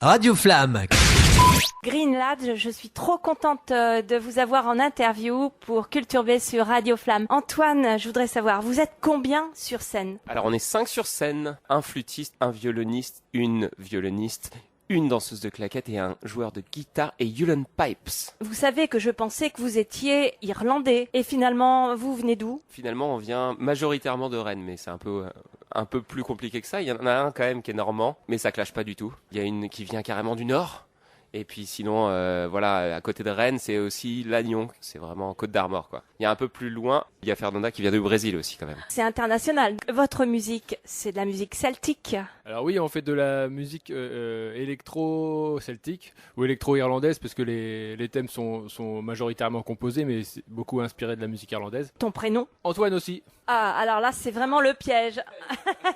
Radio Flamme. Green Lad, je suis trop contente de vous avoir en interview pour Culture B sur Radio Flamme. Antoine, je voudrais savoir, vous êtes combien sur scène ? Alors on est 5 sur scène, un flûtiste, un violoniste, une violoniste, une danseuse de claquettes et un joueur de guitare et ukulele pipes. Vous savez que je pensais que vous étiez irlandais et finalement, vous venez d'où ? Finalement on vient majoritairement de Rennes, mais c'est un peu plus compliqué que ça. Il y en a un quand même qui est normand, mais ça clash pas du tout. Il y a une qui vient carrément du nord. Et puis sinon, voilà, à côté de Rennes, c'est aussi Lannion, c'est vraiment Côte d'Armor, quoi. Il y a un peu plus loin, il y a Fernanda qui vient du Brésil aussi, quand même. C'est international. Votre musique, c'est de la musique celtique ? Alors oui, on fait de la musique électro-celtique ou électro-irlandaise parce que les thèmes sont majoritairement composés, mais c'est beaucoup inspiré de la musique irlandaise. Ton prénom ? Antoine aussi. Ah, alors là, c'est vraiment le piège.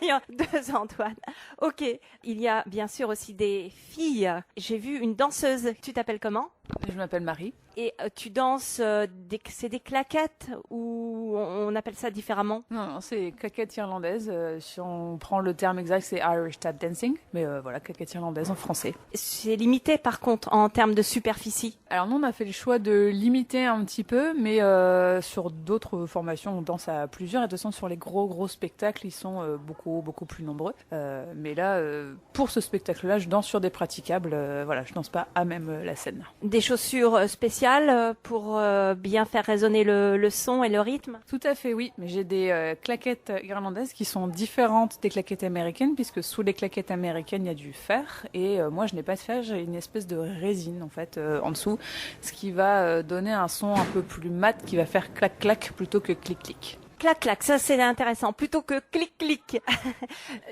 Il y a 2 Antoine. Ok, il y a bien sûr aussi des filles. J'ai vu une danseuse. Tu t'appelles comment ? Je m'appelle Marie. Et tu danses, c'est des claquettes ou on appelle ça différemment ? Non, c'est claquettes irlandaises. Si on prend le terme exact, c'est Irish tap dancing. Mais voilà, claquettes irlandaises en français. C'est limité par contre en termes de superficie. Alors nous, on a fait le choix de limiter un petit peu, mais sur d'autres formations, on danse à plusieurs. Et de toute façon, sur les gros spectacles, ils sont beaucoup plus nombreux. Mais là, pour ce spectacle-là, je danse sur des praticables. Voilà, je danse pas à même la scène. Des chaussures spéciales pour bien faire résonner le son et le rythme ? Tout à fait, oui. Mais j'ai des claquettes irlandaises qui sont différentes des claquettes américaines, puisque sous les claquettes américaines, il y a du fer. Et moi, je n'ai pas de fer, j'ai une espèce de résine, en fait, en dessous, ce qui va donner un son un peu plus mat, qui va faire clac-clac plutôt que clic-clic. Clac-clac, ça c'est intéressant, plutôt que clic-clic.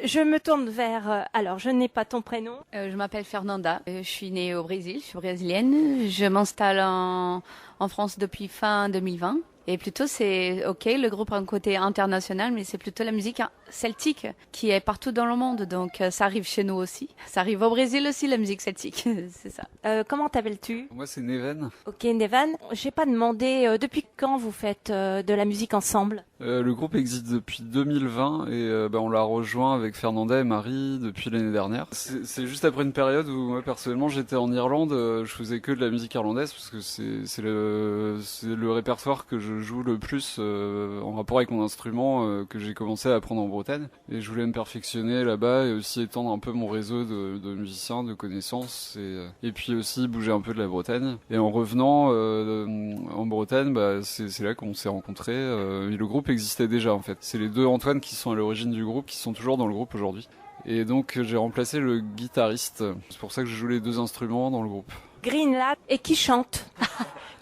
Je me tourne vers... alors, je n'ai pas ton prénom. Je m'appelle Fernanda, je suis née au Brésil, je suis brésilienne. Je m'installe en France depuis fin 2020. Et plutôt, c'est OK, le groupe a un côté international, mais c'est plutôt la musique celtique qui est partout dans le monde. Donc, ça arrive chez nous aussi. Ça arrive au Brésil aussi, la musique celtique. C'est ça. Comment t'appelles-tu ? Moi, c'est Neven. OK, Neven. J'ai pas demandé depuis quand vous faites de la musique ensemble ? Le groupe existe depuis 2020 et on l'a rejoint avec Fernanda et Marie depuis l'année dernière. C'est juste après une période où moi, personnellement, j'étais en Irlande. Je faisais que de la musique irlandaise parce que c'est le répertoire que je joue le plus en rapport avec mon instrument que j'ai commencé à apprendre en Bretagne. Et je voulais me perfectionner là-bas et aussi étendre un peu mon réseau de musiciens, de connaissances et puis aussi bouger un peu de la Bretagne. Et en revenant en Bretagne, c'est là qu'on s'est rencontrés. Et le groupe existait déjà en fait. C'est les 2 Antoine qui sont à l'origine du groupe, qui sont toujours dans le groupe aujourd'hui. Et donc j'ai remplacé le guitariste. C'est pour ça que je joue les 2 instruments dans le groupe. Green Lad. Et qui chante ?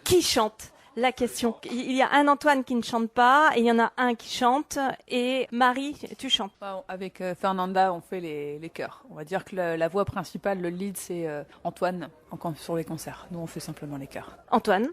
Qui chante ? La question. Il y a un Antoine qui ne chante pas, et il y en a un qui chante, et Marie, tu chantes. Avec Fernanda, on fait les chœurs. On va dire que la voix principale, le lead, c'est Antoine sur les concerts. Nous, on fait simplement les chœurs. Antoine,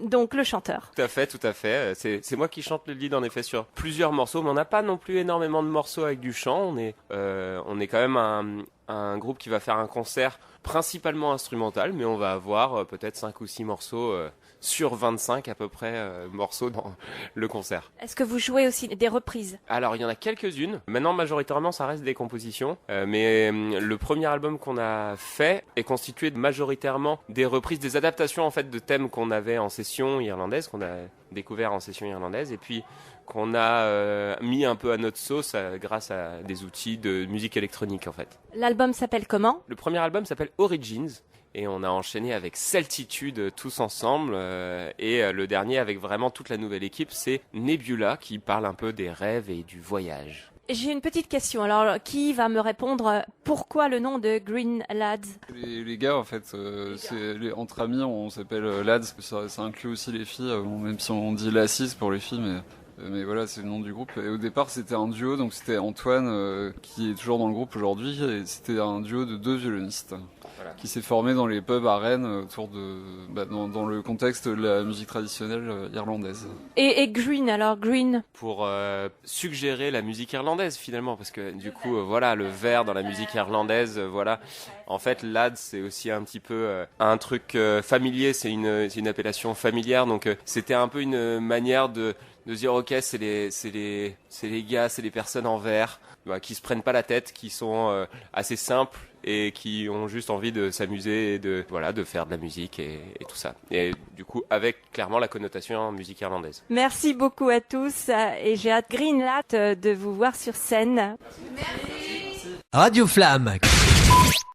donc le chanteur. Tout à fait. C'est moi qui chante le lead en effet sur plusieurs morceaux, mais on n'a pas non plus énormément de morceaux avec du chant. On est quand même un groupe qui va faire un concert principalement instrumental, mais on va avoir peut-être 5 ou 6 morceaux sur 25 à peu près morceaux dans le concert. Est-ce que vous jouez aussi des reprises ? Alors il y en a quelques-unes. Maintenant majoritairement ça reste des compositions, mais le premier album qu'on a fait est constitué majoritairement des reprises, des adaptations en fait de thèmes qu'on avait en session irlandaise, qu'on a découvert en session irlandaise et puis qu'on a mis un peu à notre sauce grâce à des outils de musique électronique en fait. L'album s'appelle comment ? Le premier album s'appelle Origins. Et on a enchaîné avec Celtitude tous ensemble. Et le dernier avec vraiment toute la nouvelle équipe, c'est Nebula qui parle un peu des rêves et du voyage. J'ai une petite question. Alors, qui va me répondre pourquoi le nom de Green Lads ? Les gars, en fait, entre amis, on s'appelle Lads. Ça inclut aussi les filles, même si on dit Lassis pour les filles, mais voilà, c'est le nom du groupe. Et au départ, c'était un duo, donc c'était Antoine qui est toujours dans le groupe aujourd'hui, et c'était un duo de 2 violonistes. Voilà. Qui s'est formé dans les pubs à Rennes autour dans le contexte de la musique traditionnelle irlandaise. Et Green, alors Green ? Pour suggérer la musique irlandaise finalement, parce que du coup, voilà, le vert dans la musique irlandaise, voilà. En fait, lad, c'est aussi un petit peu un truc familier, c'est une appellation familière, donc c'était un peu une manière de dire ok, c'est les gars, c'est les personnes en vert qui se prennent pas la tête, qui sont assez simples et qui ont juste envie de s'amuser et de faire de la musique et tout ça. Et du coup, avec clairement la connotation musique irlandaise. Merci beaucoup à tous et j'ai hâte Greenlat de vous voir sur scène. Radio Flamme.